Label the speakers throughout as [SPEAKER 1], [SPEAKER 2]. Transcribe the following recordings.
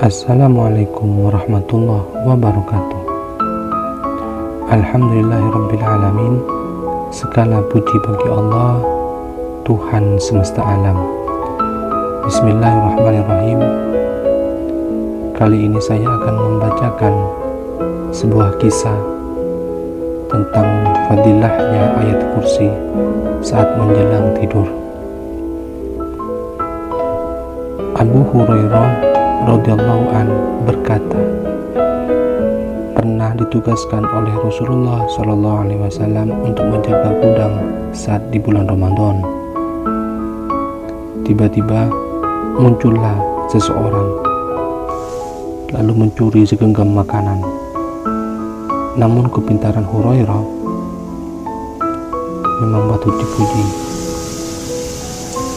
[SPEAKER 1] Assalamualaikum warahmatullahi wabarakatuh. Alhamdulillahirrabbilalamin. Segala puji bagi Allah, Tuhan semesta alam. Bismillahirrahmanirrahim. Kali ini saya akan membacakan sebuah kisah tentang fadilahnya ayat kursi saat menjelang tidur. Abu Hurairah radhiyallahu an berkata, pernah ditugaskan oleh Rasulullah Shallallahu Alaihi Wasallam untuk menjaga gudang saat di bulan Ramadan. Tiba-tiba muncullah seseorang lalu mencuri segenggam makanan. Namun kepintaran Hurairah memang patut dipuji.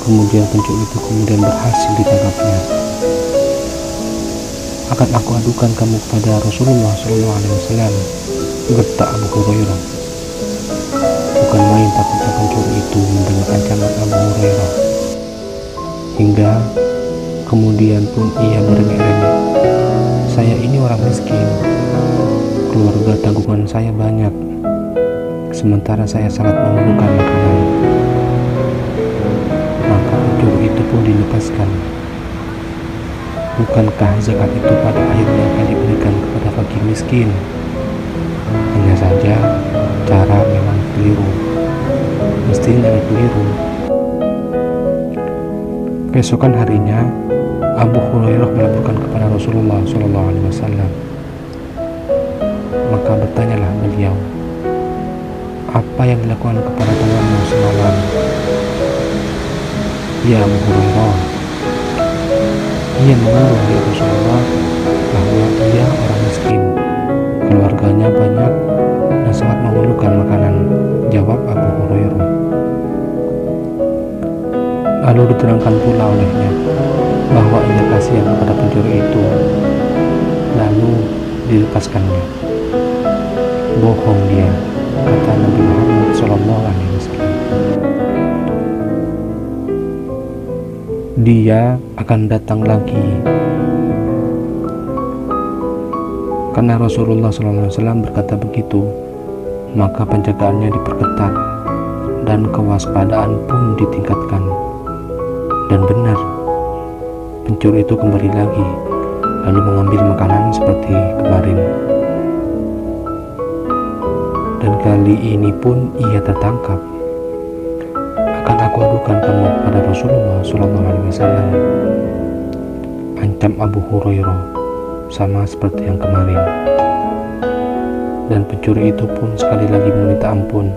[SPEAKER 1] Kemudian pencuri itu berhasil ditangkapnya. Akan aku adukan kamu kepada Rasulullah SAW, getak Abu Hurairah. Bukan main takutnya pencuri itu mendengar ancaman Abu Hurairah. Hingga kemudian pun ia merengek-rengek, saya ini orang miskin, keluarga tanggungan saya banyak, sementara saya sangat memerlukan makanan. Maka pencuri itu pun dilepaskan. Bukankah zakat itu pada akhirnya akan diberikan kepada fakir miskin? Hanya saja cara memang keliru, mestinya keliru. Keesokan harinya Abu Hurairah melaporkan kepada Rasulullah SAW. Maka bertanyalah beliau, apa yang dilakukan kepada temanmu semalam? Ya Abu Hurairah, ia mengeluh ya Rasulullah bahwa ia orang miskin, keluarganya banyak dan sangat memerlukan makanan, jawab Abu Hurairah. Lalu diterangkan pula olehnya bahwa ia kasihan kepada pencuri itu, lalu dilepaskannya. Bohong dia, kata Nabi Muhammad SAW. Dia akan datang lagi. Karena Rasulullah SAW berkata begitu, maka penjagaannya diperketat dan kewaspadaan pun ditingkatkan. Dan benar, pencuri itu kembali lagi, lalu mengambil makanan seperti kemarin. Dan kali ini pun ia tertangkap. Akan aku adukan kamu pada Rasulullah SAW, ancam Abu Hurairah, sama seperti yang kemarin. Dan pencuri itu pun sekali lagi meminta ampun.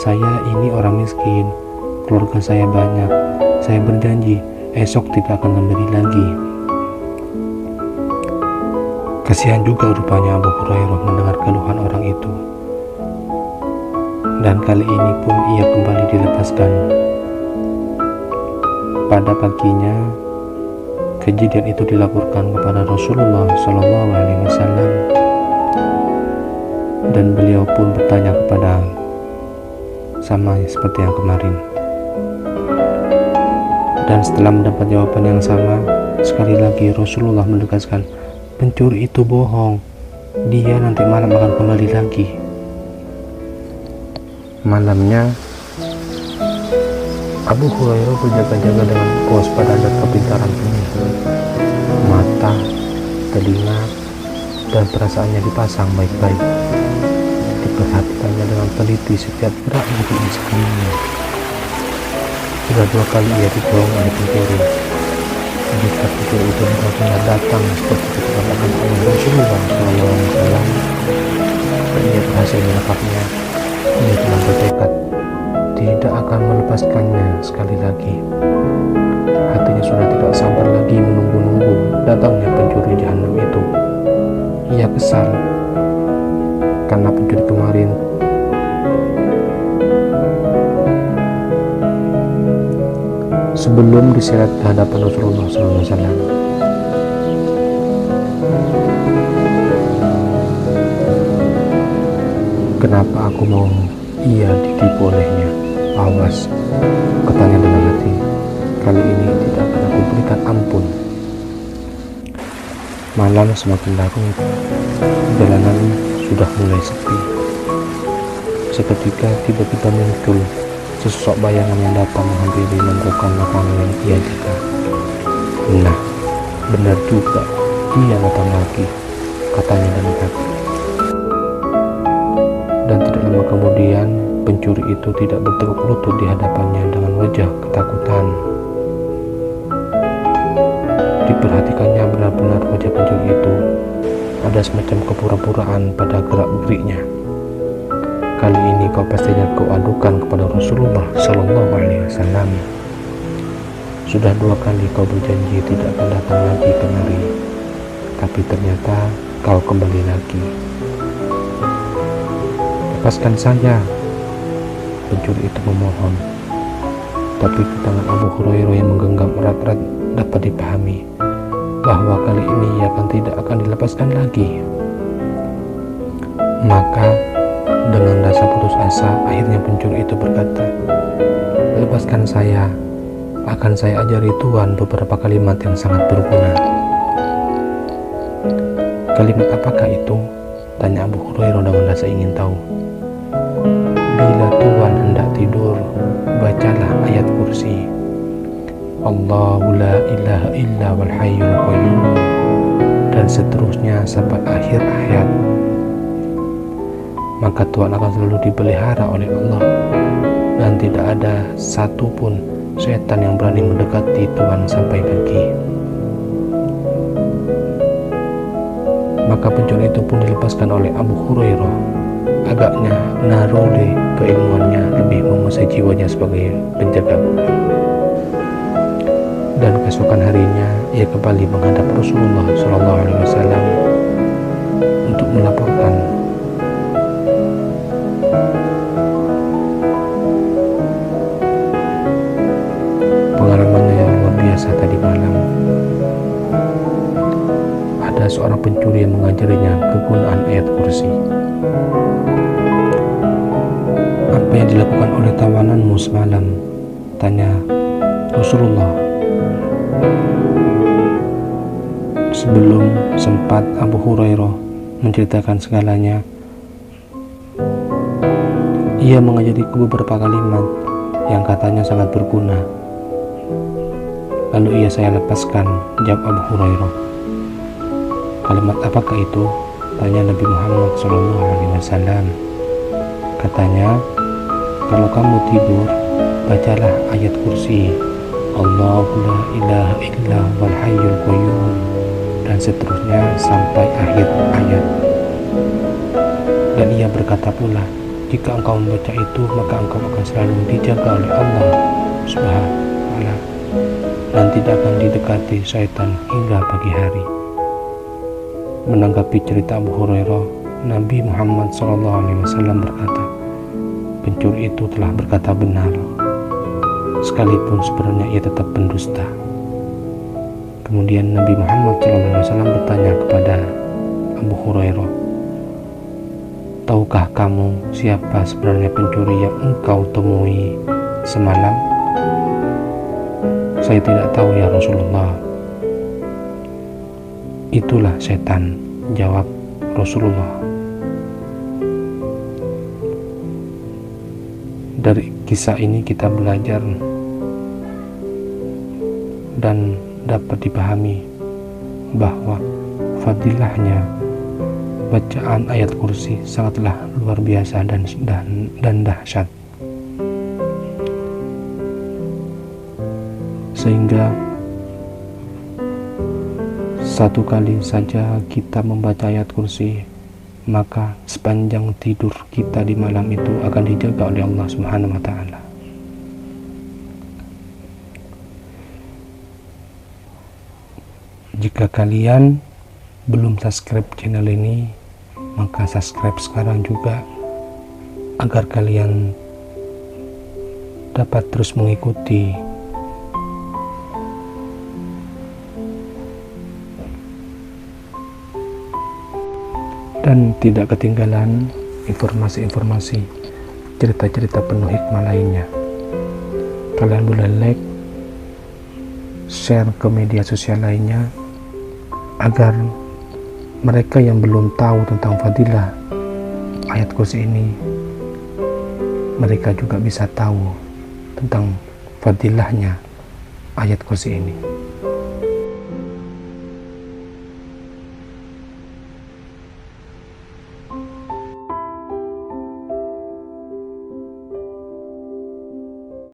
[SPEAKER 1] Saya ini orang miskin, keluarga saya banyak, saya berjanji esok tidak akan kembali lagi. Kasihan juga rupanya Abu Hurairah mendengar keluhan orang itu. Dan kali ini pun ia kembali dilepaskan. Pada paginya, kejadian itu dilaporkan kepada Rasulullah SAW, dan beliau pun bertanya kepada sama seperti yang kemarin. Dan setelah mendapat jawaban yang sama, sekali lagi Rasulullah menegaskan, pencuri itu bohong, dia nanti malam akan kembali lagi. Malamnya Abu Hurairah berjaga-jaga dengan kewaspadaan dan kepintaran penuh. Mata, telinga, dan perasaannya dipasang baik-baik. Diperhatikannya dengan teliti setiap gerak di sekelilingnya. Sudah 2 kali ia diborong oleh pencuri. Jika pencuri itu benar-benar datang seperti dikatakan oleh Rasulullah SAW, dan ia berhasil menangkapnya, ia telah bertekad tidak akan melepaskannya sekali lagi. Hatinya sudah tidak sabar lagi menunggu-nunggu datangnya pencuri jahanam itu. Ia kesal karena pencuri kemarin sebelum diseret ke hadapan Rasulullah SAW. Kenapa aku mau ia ditipu olehnya? Awas, katanya dalam hati, kali ini tidak akan aku berikan ampun. Malam semakin larut, jalanan sudah mulai sepi. Seketika tiba-tiba muncul sesosok bayangan yang datang menghampiri menentukan lapangan yang ia jaga. Nah, benar juga, ia datang lagi, katanya dalam hati. Dan tidak lama kemudian, pencuri itu tidak bertekuk lutut di hadapannya dengan wajah ketakutan. Diperhatikannya benar-benar wajah pencuri itu ada semacam kepura-puraan pada gerak-geriknya. Kali ini kau pastinya kau adukan kepada Rasulullah Sallallahu Alaihi Wasallam. Sudah 2 kali kau berjanji tidak akan datang lagi kemari, tapi ternyata kau kembali lagi. Lepaskan saya, pencuri itu memohon. Tapi tangan Abu Hurairah yang menggenggam erat-erat dapat dipahami bahwa kali ini ia tidak akan dilepaskan lagi. Maka dengan rasa putus asa, akhirnya pencuri itu berkata, "Lepaskan saya, akan saya ajari Tuhan beberapa kalimat yang sangat berguna." "Kalimat apakah itu?" tanya Abu Hurairah dengan rasa ingin tahu. "Bila Tuhan hendak tidur, bacalah ayat kursi, Allahu la ilaha illa wal hayyul qayyum, dan seterusnya sampai akhir ayat. Maka Tuhan akan selalu dipelihara oleh Allah, dan tidak ada satupun setan yang berani mendekati Tuhan sampai pagi." Maka pencuri itu pun dilepaskan oleh Abu Hurairah. Agaknya naroli keilmuannya lebih menguasai jiwanya sebagai penjaga gudang. Dan keesokan harinya ia kembali menghadap Rasulullah Sallallahu Alaihi Wasallam untuk melaporkan pengalamannya yang luar biasa tadi malam. Ada seorang pencuri yang mengajarinya kegunaan ayat kursi. "Apa yang dilakukan oleh tawananmu semalam?" tanya Rasulullah. Sebelum sempat Abu Hurairah menceritakan segalanya, ia mengajariku beberapa kalimat yang katanya sangat berguna. Lalu saya lepaskan, jawab Abu Hurairah. "Kalimat apakah itu?" tanya Nabi Muhammad SAW. Katanya, "Kalau kamu tidur, bacalah ayat kursi, Allahu la ilaha illa wal hayyul qayyum, dan seterusnya sampai akhir ayat." Dan ia berkata pula, "Jika engkau membaca itu, maka engkau akan selalu dijaga oleh Allah Subhanahu wa Ta'ala, dan tidak akan didekati syaitan hingga pagi hari." Menanggapi cerita Abu Hurairah, Nabi Muhammad SAW berkata, "Pencuri itu telah berkata benar, sekalipun sebenarnya ia tetap pendusta." Kemudian Nabi Muhammad SAW bertanya kepada Abu Hurairah, "Tahukah kamu siapa sebenarnya pencuri yang engkau temui semalam?" "Saya tidak tahu ya Rasulullah." "Itulah setan," jawab Rasulullah. Dari kisah ini kita belajar dan dapat dipahami bahwa fadilahnya bacaan ayat kursi sangatlah luar biasa dan dahsyat, sehingga satu kali saja kita membaca ayat kursi, maka sepanjang tidur kita di malam itu akan dijaga oleh Allah Subhanahu wa Ta'ala. Jika kalian belum subscribe channel ini, maka subscribe sekarang juga agar kalian dapat terus mengikuti dan tidak ketinggalan informasi-informasi, cerita-cerita penuh hikmah lainnya. Kalian boleh like, share ke media sosial lainnya agar mereka yang belum tahu tentang fadilah ayat kursi ini, mereka juga bisa tahu tentang fadilahnya ayat kursi ini.